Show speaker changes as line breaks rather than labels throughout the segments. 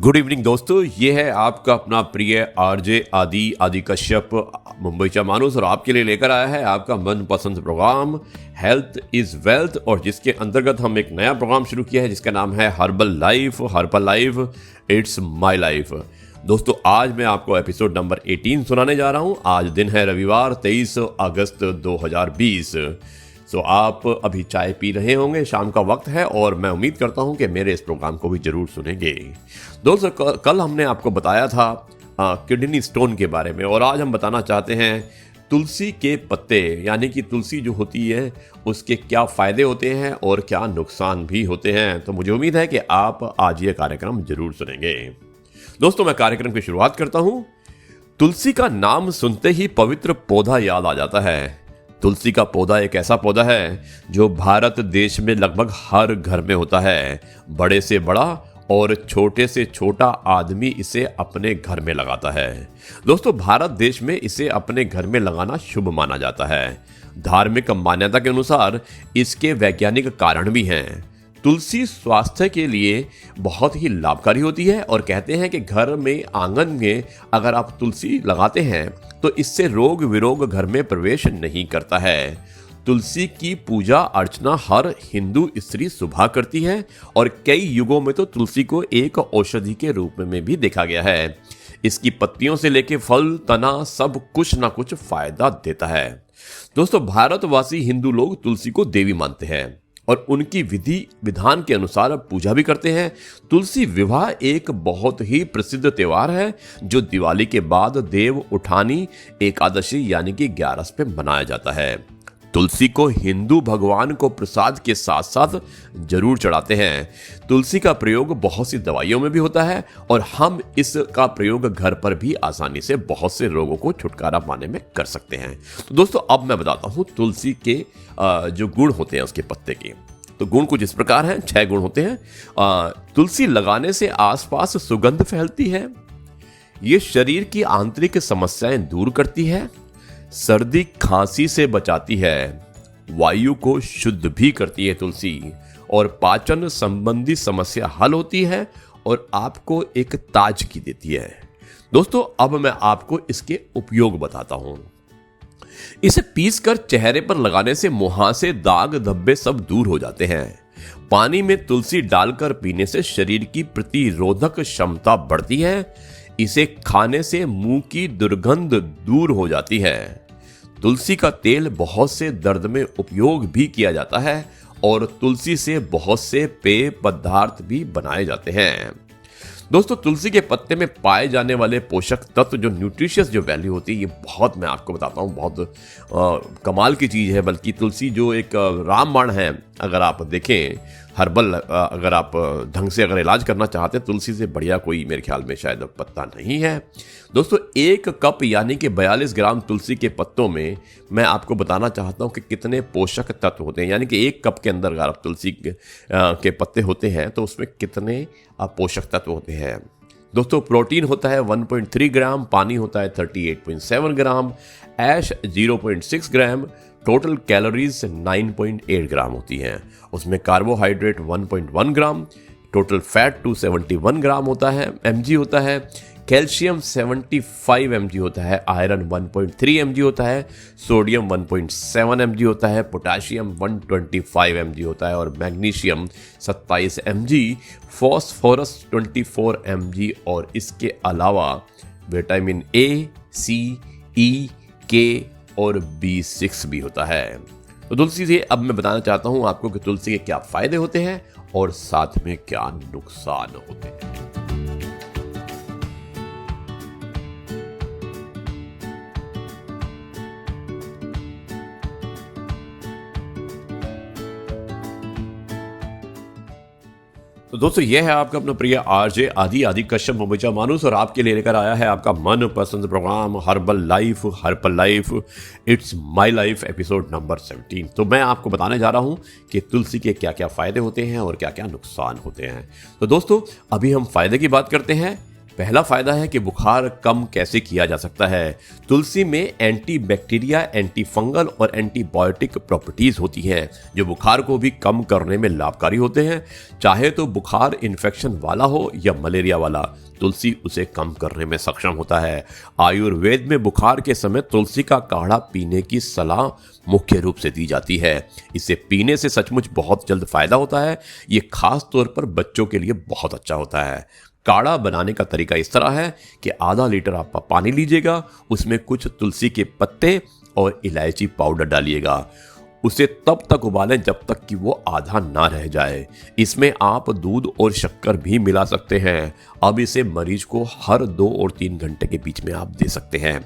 Good evening दोस्तों, ये है आपका अपना प्रिय आरजे आदि कश्यप मुंबईचा मानुस और आपके लिए लेकर आया है आपका मनपसंद प्रोग्राम हेल्थ इज वेल्थ। और जिसके अंतर्गत हम एक नया प्रोग्राम शुरू किया है जिसका नाम है herbal life it's my life. दोस्तों, आज मैं आपको एपिसोड नंबर 18 सुनाने जा रहा हूं। आज दिन है रविवार 23 अगस्त 2020। तो आप अभी चाय पी रहे होंगे, शाम का वक्त है और मैं उम्मीद करता हूं कि मेरे इस प्रोग्राम को भी जरूर सुनेंगे। दोस्तों, कल हमने आपको बताया था किडनी स्टोन के बारे में और आज हम बताना चाहते हैं तुलसी के पत्ते, यानी कि तुलसी जो होती है उसके क्या फ़ायदे होते हैं और क्या नुकसान भी होते हैं। तो मुझे उम्मीद है कि आप आज ये कार्यक्रम जरूर सुनेंगे। दोस्तों, मैं कार्यक्रम की शुरुआत करता हूं। तुलसी का नाम सुनते ही पवित्र पौधा याद आ जाता है। तुलसी का पौधा एक ऐसा पौधा है जो भारत देश में लगभग हर घर में होता है। बड़े से बड़ा और छोटे से छोटा आदमी इसे अपने घर में लगाता है। दोस्तों, भारत देश में इसे अपने घर में लगाना शुभ माना जाता है। धार्मिक मान्यता के अनुसार इसके वैज्ञानिक कारण भी हैं। तुलसी स्वास्थ्य के लिए बहुत ही लाभकारी होती है और कहते हैं कि घर में आंगन में अगर आप तुलसी लगाते हैं तो इससे रोग विरोग घर में प्रवेश नहीं करता है। तुलसी की पूजा अर्चना हर हिंदू स्त्री सुबह करती है और कई युगों में तो तुलसी को एक औषधि के रूप में भी देखा गया है। इसकी पत्तियों से लेके फल तना सब कुछ ना कुछ फायदा देता है। दोस्तों, भारतवासी हिंदू लोग तुलसी को देवी मानते हैं और उनकी विधि विधान के अनुसार पूजा भी करते हैं। तुलसी विवाह एक बहुत ही प्रसिद्ध त्योहार है जो दिवाली के बाद देव उठानी एकादशी यानी कि 11 पे मनाया जाता है। तुलसी को हिंदू भगवान को प्रसाद के साथ साथ जरूर चढ़ाते हैं। तुलसी का प्रयोग बहुत सी दवाइयों में भी होता है और हम इसका प्रयोग घर पर भी आसानी से बहुत से रोगों को छुटकारा पाने में कर सकते हैं। तो दोस्तों, अब मैं बताता हूँ तुलसी के जो गुण होते हैं उसके पत्ते के। तो गुण कुछ इस प्रकार हैं, 6 गुण होते हैं। तुलसी लगाने से आसपास सुगंध फैलती है। ये शरीर की आंतरिक समस्याएं दूर करती है। सर्दी खांसी से बचाती है। वायु को शुद्ध भी करती है तुलसी और पाचन संबंधी समस्या हल होती है और आपको एक ताजगी देती है। दोस्तों, अब मैं आपको इसके उपयोग बताता हूं। इसे पीसकर चेहरे पर लगाने से मुहासे दाग धब्बे सब दूर हो जाते हैं। पानी में तुलसी डालकर पीने से शरीर की प्रतिरोधक क्षमता बढ़ती है। इसे खाने से मुंह की दुर्गंध दूर हो जाती है। तुलसी का तेल बहुत से दर्द में उपयोग भी किया जाता है और तुलसी से बहुत से पेय पदार्थ भी बनाए जाते हैं। दोस्तों, तुलसी के पत्ते में पाए जाने वाले पोषक तत्व जो न्यूट्रिशियस जो वैल्यू होती है ये बहुत, मैं आपको बताता हूँ, बहुत कमाल की चीज़ है। बल्कि तुलसी जो एक रामबाण है, अगर आप देखें हर्बल, अगर आप ढंग से अगर इलाज करना चाहते हैं, तुलसी से बढ़िया कोई मेरे ख्याल में शायद पत्ता नहीं है। दोस्तों, 1 कप यानी कि 42 ग्राम तुलसी के पत्तों में मैं आपको बताना चाहता हूं कि कितने पोषक तत्व होते हैं। यानी कि 1 कप के अंदर अगर आप तुलसी के पत्ते होते हैं तो उसमें कितने पोषक तत्व होते हैं। दोस्तों, प्रोटीन होता है 1.3 ग्राम, पानी होता है 38.7 ग्राम, ऐश 0.6 ग्राम, टोटल कैलोरीज 9.8 ग्राम होती हैं। उसमें कार्बोहाइड्रेट 1.1 ग्राम, टोटल फैट 271 ग्राम होता है, mg होता है, कैल्शियम 75 mg होता है, आयरन 1.3 mg होता है, सोडियम 1.7 mg होता है, पोटाशियम 125 mg होता है और मैग्नीशियम 27 mg, फॉस्फोरस 24 mg और इसके अलावा vitamin A, C, E, K और B6 भी होता है। तो तुलसी से अब मैं बताना चाहता हूं आपको कि तुलसी के क्या फायदे होते हैं और साथ में क्या नुकसान होते हैं। तो दोस्तों, यह है आपका अपना प्रिय आरजे आदि कश्यप मुंबईचा मानुस और आपके लिए लेकर आया है आपका मनपसंद program herbal life it's my life episode number 17। तो मैं आपको बताने जा रहा हूं कि तुलसी के क्या क्या फायदे होते हैं और क्या क्या नुकसान होते हैं। तो दोस्तों, अभी हम फायदे की बात करते हैं। पहला फायदा है कि बुखार कम कैसे किया जा सकता है। तुलसी में एंटी बैक्टीरिया, एंटी फंगल और एंटीबायोटिक प्रॉपर्टीज होती हैं जो बुखार को भी कम करने में लाभकारी होते हैं। चाहे तो बुखार इन्फेक्शन वाला हो या मलेरिया वाला, तुलसी उसे कम करने में सक्षम होता है। आयुर्वेद में बुखार के समय तुलसी का काढ़ा पीने की सलाह मुख्य रूप से दी जाती है। इसे पीने से सचमुच बहुत जल्द फायदा होता है। ये खास तौर पर बच्चों के लिए बहुत अच्छा होता है। काढ़ा बनाने का तरीका इस तरह है कि आधा लीटर आप पानी लीजिएगा, उसमें कुछ तुलसी के पत्ते और इलायची पाउडर डालिएगा। उसे तब तक उबालें जब तक कि वो आधा ना रह जाए। इसमें आप दूध और शक्कर भी मिला सकते हैं। अब इसे मरीज को हर 2 और 3 घंटे के बीच में आप दे सकते हैं।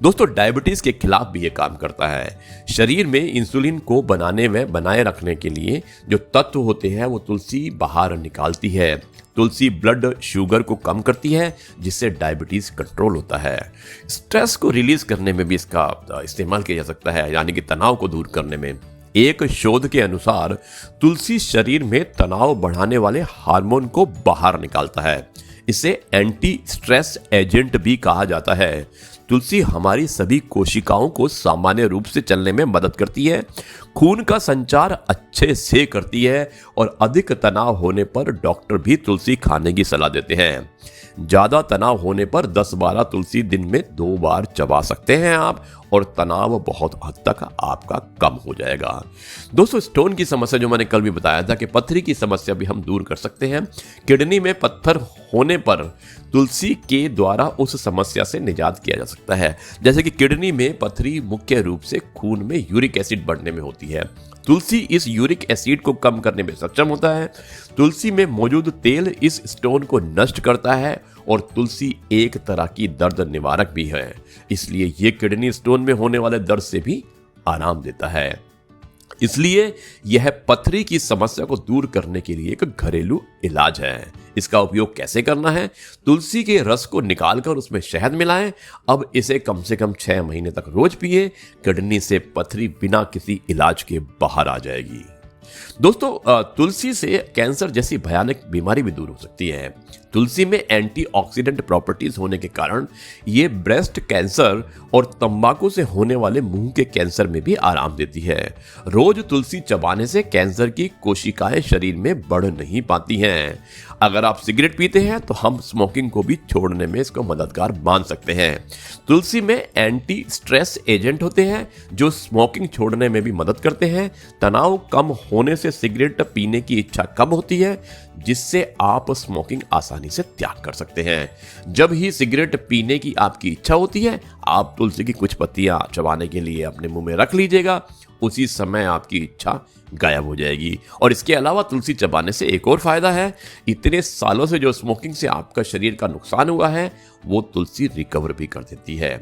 दोस्तों, डायबिटीज के खिलाफ भी ये काम करता है। शरीर में इंसुलिन को बनाए रखने के लिए जो तत्व होते हैं वो तुलसी बाहर निकालती है। तुलसी ब्लड शुगर को कम करती है, जिससे डायबिटीज कंट्रोल होता है। स्ट्रेस को रिलीज करने में भी इसका इस्तेमाल किया जा सकता है, यानी कि तनाव को दूर करने में। एक शोध के अनुसार तुलसी शरीर में तनाव बढ़ाने वाले हार्मोन को बाहर निकालता है। इसे एंटी स्ट्रेस एजेंट भी कहा जाता है। तुलसी हमारी सभी कोशिकाओं को सामान्य रूप से चलने में मदद करती है, खून का संचार अच्छे से करती है और अधिक तनाव होने पर डॉक्टर भी तुलसी खाने की सलाह देते हैं। ज्यादा तनाव होने पर 10-12 तुलसी दिन में 2 बार चबा सकते हैं आप, और तनाव बहुत हद तक आपका कम हो जाएगा। दोस्तों, स्टोन की समस्या जो मैंने कल भी बताया था कि पथरी की समस्या भी हम दूर कर सकते हैं। किडनी में पत्थर होने पर तुलसी के द्वारा उस समस्या से निजात किया जा सकता है। जैसे कि किडनी में पथरी मुख्य रूप से खून में यूरिक एसिड बढ़ने में होती है। तुलसी इस यूरिक एसिड को कम करने में सक्षम होता है। तुलसी में मौजूद तेल इस स्टोन को नष्ट करता है और तुलसी एक तरह की दर्द निवारक भी है, इसलिए ये किडनी स्टोन में होने वाले दर्द से भी आराम देता है। इसलिए यह पथरी की समस्या को दूर करने के लिए एक घरेलू इलाज है। इसका उपयोग कैसे करना है? तुलसी के रस को निकालकर उसमें शहद मिलाएं। अब इसे कम से कम 6 महीने तक रोज पिए। किडनी से पथरी बिना किसी इलाज के बाहर आ जाएगी। दोस्तों, तुलसी से कैंसर जैसी भयानक बीमारी भी दूर हो सकती है। तुलसी में एंटीऑक्सीडेंट प्रॉपर्टीज होने के कारण ये ब्रेस्ट कैंसर और तंबाकू से होने वाले मुंह के कैंसर में भी आराम देती है। रोज तुलसी चबाने से कैंसर की कोशिकाएं शरीर में बढ़ नहीं पाती हैं। अगर आप सिगरेट पीते हैं तो हम स्मोकिंग को भी छोड़ने में इसको मददगार मान सकते हैं। तुलसी में एंटी स्ट्रेस एजेंट होते हैं जो स्मोकिंग छोड़ने में भी मदद करते हैं। तनाव कम होने से सिगरेट पीने की इच्छा कम होती है, जिससे आप स्मोकिंग आसानी से त्याग कर सकते हैं। जब ही सिगरेट पीने की आपकी इच्छा होती है, आप तुलसी की कुछ पत्तियां चबाने के लिए अपने मुंह में रख लीजिएगा। उसी समय आपकी इच्छा गायब हो जाएगी। और इसके अलावा तुलसी चबाने से एक और फायदा है। इतने सालों से जो स्मोकिंग से आपका शरीर का नुकसान हुआ है, वो तुलसी रिकवर भी कर देती है।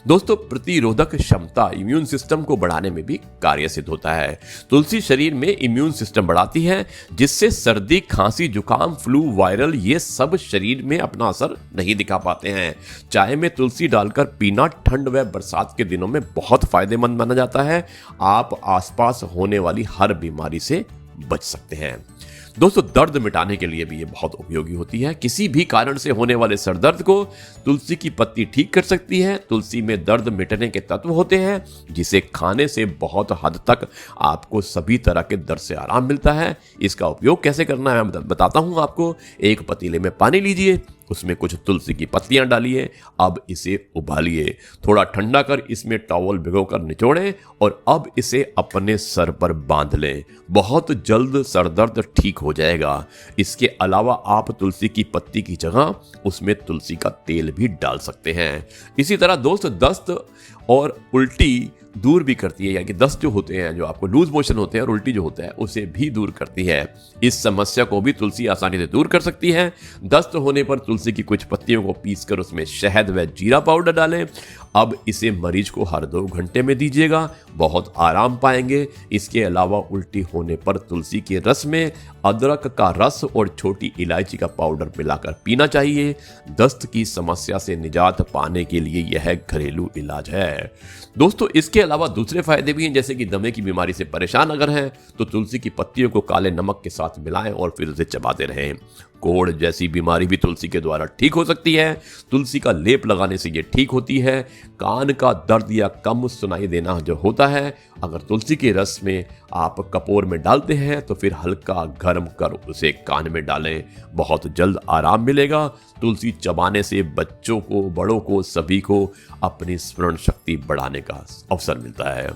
दोस्तों, प्रतिरोधक क्षमता, इम्यून सिस्टम को बढ़ाने में भी कार्य सिद्ध होता है। तुलसी शरीर में इम्यून सिस्टम बढ़ाती है, जिससे सर्दी, खांसी, जुकाम, फ्लू, वायरल ये सब शरीर में अपना असर नहीं दिखा पाते हैं। चाय में तुलसी डालकर पीना ठंड व बरसात के दिनों में बहुत फायदेमंद माना जाता है। आप आसपास होने वाली हर बीमारी से बच सकते हैं। दोस्तों, दर्द मिटाने के लिए भी ये बहुत उपयोगी होती है। किसी भी कारण से होने वाले सर दर्द को तुलसी की पत्ती ठीक कर सकती है। तुलसी में दर्द मिटने के तत्व होते हैं, जिसे खाने से बहुत हद तक आपको सभी तरह के दर्द से आराम मिलता है। इसका उपयोग कैसे करना है मैं बताता हूं आपको। एक पतीले में पानी लीजिए, उसमें कुछ तुलसी की पत्तियां डालिए। अब इसे उबालिए, थोड़ा ठंडा कर इसमें टॉवल भिगोकर निचोड़ें और अब इसे अपने सर पर बांध लें। बहुत जल्द सर दर्द ठीक हो जाएगा। इसके अलावा आप तुलसी की पत्ती की जगह उसमें तुलसी का तेल भी डाल सकते हैं। इसी तरह दोस्त, दस्त और उल्टी दूर भी करती है, यानी कि दस्त जो होते हैं, जो आपको लूज मोशन होते हैं और उल्टी जो होता है, उसे भी दूर करती है। इस समस्या को भी तुलसी आसानी से दूर कर सकती है। दस्त होने पर तुलसी की कुछ पत्तियों को पीसकर उसमें शहद व जीरा पाउडर डालें। अब इसे मरीज को हर 2 घंटे में दीजिएगा, बहुत आराम पाएंगे। इसके अलावा उल्टी होने पर तुलसी के रस में अदरक का रस और छोटी इलायची का पाउडर मिलाकर पीना चाहिए। दस्त की समस्या से निजात पाने के लिए यह घरेलू इलाज है। दोस्तों, इसके अलावा दूसरे फायदे भी हैं, जैसे कि दमे की बीमारी से परेशान अगर हैं तो तुलसी की पत्तियों को काले नमक के साथ मिलाएं और फिर उसे चबाते रहें। कोढ़ जैसी बीमारी भी तुलसी के द्वारा ठीक हो सकती है। तुलसी का लेप लगाने से ये ठीक होती है। कान का दर्द या कम सुनाई देना जो होता है, अगर तुलसी के रस में आप कपूर में डालते हैं तो फिर हल्का गर्म कर उसे कान में डालें, बहुत जल्द आराम मिलेगा। तुलसी चबाने से बच्चों को, बड़ों को, सभी को अपनी स्मरण शक्ति बढ़ाने का अवसर मिलता है।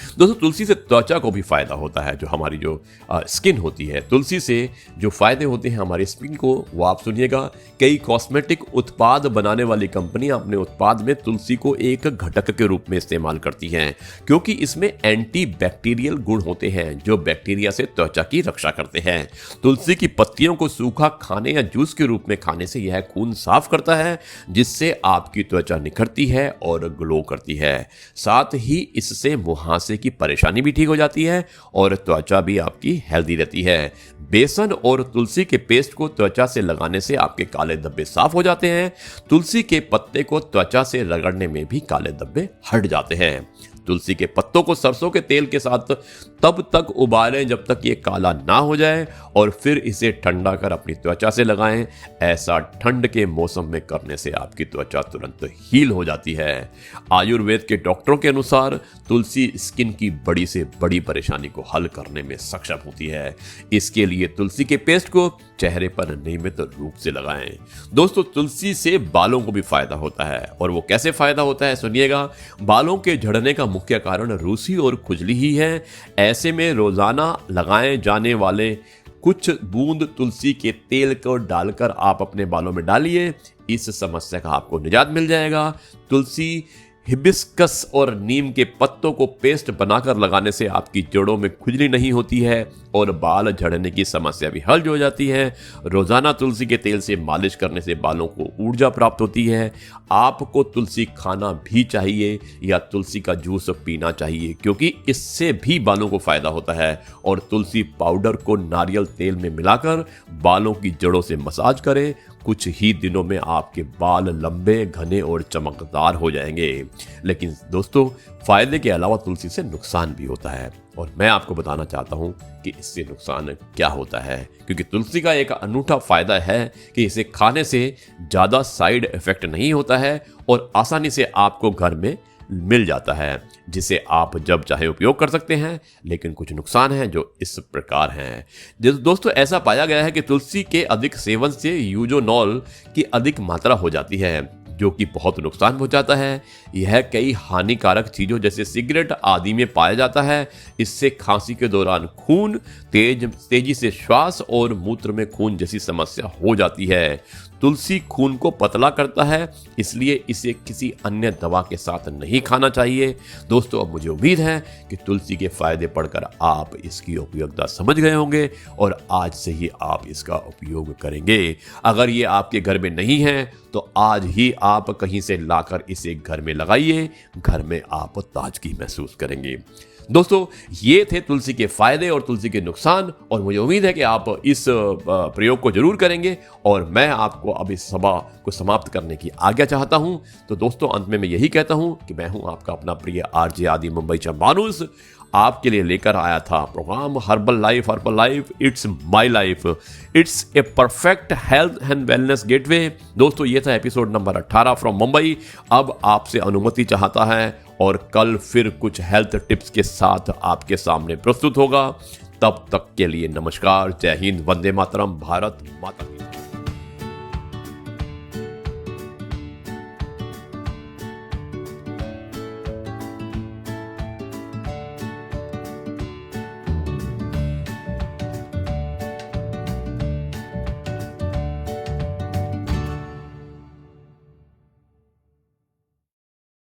दोस्तों, तुलसी से त्वचा को भी फायदा होता है। जो हमारी जो स्किन होती है, तुलसी से जो फायदे होते हैं हमारी स्किन को, वो आप सुनिएगा। कई कॉस्मेटिक उत्पाद बनाने वाली कंपनियां अपने उत्पाद में तुलसी को एक घटक के रूप में इस्तेमाल करती हैं, क्योंकि इसमें एंटी बैक्टीरियल गुण होते हैं जो बैक्टीरिया से त्वचा की रक्षा करते हैं। तुलसी की पत्तियों को सूखा खाने या जूस के रूप में खाने से यह खून साफ करता है, जिससे आपकी त्वचा निखरती है और ग्लो करती है। साथ ही इससे मुहासे की परेशानी भी ठीक हो जाती है और त्वचा भी आपकी हेल्दी रहती है। बेसन और तुलसी के पेस्ट को त्वचा से लगाने से आपके काले धब्बे साफ हो जाते हैं। तुलसी के पत्ते को त्वचा से रगड़ने में भी काले धब्बे हट जाते हैं। तुलसी के पत्तों को सरसों के तेल के साथ तब तक उबालें जब तक ये काला ना हो जाए और फिर इसे ठंडा कर अपनी त्वचा से लगाएं। ऐसा ठंड के मौसम में करने से आपकी त्वचा तुरंत हील हो जाती है। आयुर्वेद के डॉक्टरों के अनुसार तुलसी स्किन की बड़ी से बड़ी परेशानी को हल करने में सक्षम होती है। इसके लिए तुलसी के पेस्ट को चेहरे पर नियमित रूप से लगाएं। दोस्तों, तुलसी से बालों को भी फायदा होता है, और वो कैसे फायदा होता है सुनिएगा। बालों के झड़ने का मुख्य कारण रूसी और खुजली ही है। ऐसे में रोजाना लगाए जाने वाले कुछ बूंद तुलसी के तेल को डालकर आप अपने बालों में डालिए, इस समस्या का आपको निजात मिल जाएगा। तुलसी, हिबिस्कस और नीम के पत्तों को पेस्ट बनाकर लगाने से आपकी जड़ों में खुजली नहीं होती है और बाल झड़ने की समस्या भी हल हो जाती है। रोजाना तुलसी के तेल से मालिश करने से बालों को ऊर्जा प्राप्त होती है। आपको तुलसी खाना भी चाहिए या तुलसी का जूस पीना चाहिए, क्योंकि इससे भी बालों को फायदा होता है। और तुलसी पाउडर को नारियल तेल में मिलाकर बालों की जड़ों से मसाज करें। कुछ ही दिनों में आपके बाल लंबे, घने और चमकदार हो जाएंगे। लेकिन दोस्तों, फायदे के अलावा तुलसी से नुकसान भी होता है, और मैं आपको बताना चाहता हूं कि इससे नुकसान क्या होता है। क्योंकि तुलसी का एक अनूठा फायदा है कि इसे खाने से ज्यादा साइड इफेक्ट नहीं होता है और आसानी से आपको घर में मिल जाता है, जिसे आप जब चाहे उपयोग कर सकते हैं। लेकिन कुछ नुकसान हैं जो इस प्रकार हैं। दोस्तों, ऐसा पाया गया है कि तुलसी के अधिक सेवन से यूजोनॉल की अधिक मात्रा हो जाती है, जो कि बहुत नुकसान पहुंचाता है। यह कई हानिकारक चीजों जैसे सिगरेट आदि में पाया जाता है। इससे खांसी के दौरान खून, तेजी से श्वास और मूत्र में खून जैसी समस्या हो जाती है। तुलसी खून को पतला करता है, इसलिए इसे किसी अन्य दवा के साथ नहीं खाना चाहिए। दोस्तों, अब मुझे उम्मीद है कि तुलसी के फायदे पढ़कर आप इसकी उपयोगिता समझ गए होंगे और आज से ही आप इसका उपयोग करेंगे। अगर ये आपके घर में नहीं है तो आज ही आप कहीं से लाकर इसे घर में लगाइए। घर में आप ताजगी महसूस करेंगे। दोस्तों, ये थे तुलसी के फायदे और तुलसी के नुकसान, और मुझे उम्मीद है कि आप इस प्रयोग को जरूर करेंगे। और मैं आपको अब इस सभा को समाप्त करने की आज्ञा चाहता हूं। तो दोस्तों, अंत में मैं यही कहता हूं कि मैं हूं आपका अपना प्रिय आरजे आदि मुंबईचा माणूस। आपके लिए लेकर आया था program herbal life, it's my life, it's a perfect health and wellness gateway. दोस्तों, ये था एपिसोड नंबर 18 फ्रॉम मुंबई। अब आपसे अनुमति चाहता है और कल फिर कुछ हेल्थ टिप्स के साथ आपके सामने प्रस्तुत होगा। तब तक के लिए नमस्कार, जय हिंद, वंदे मातरम, भारत माता की।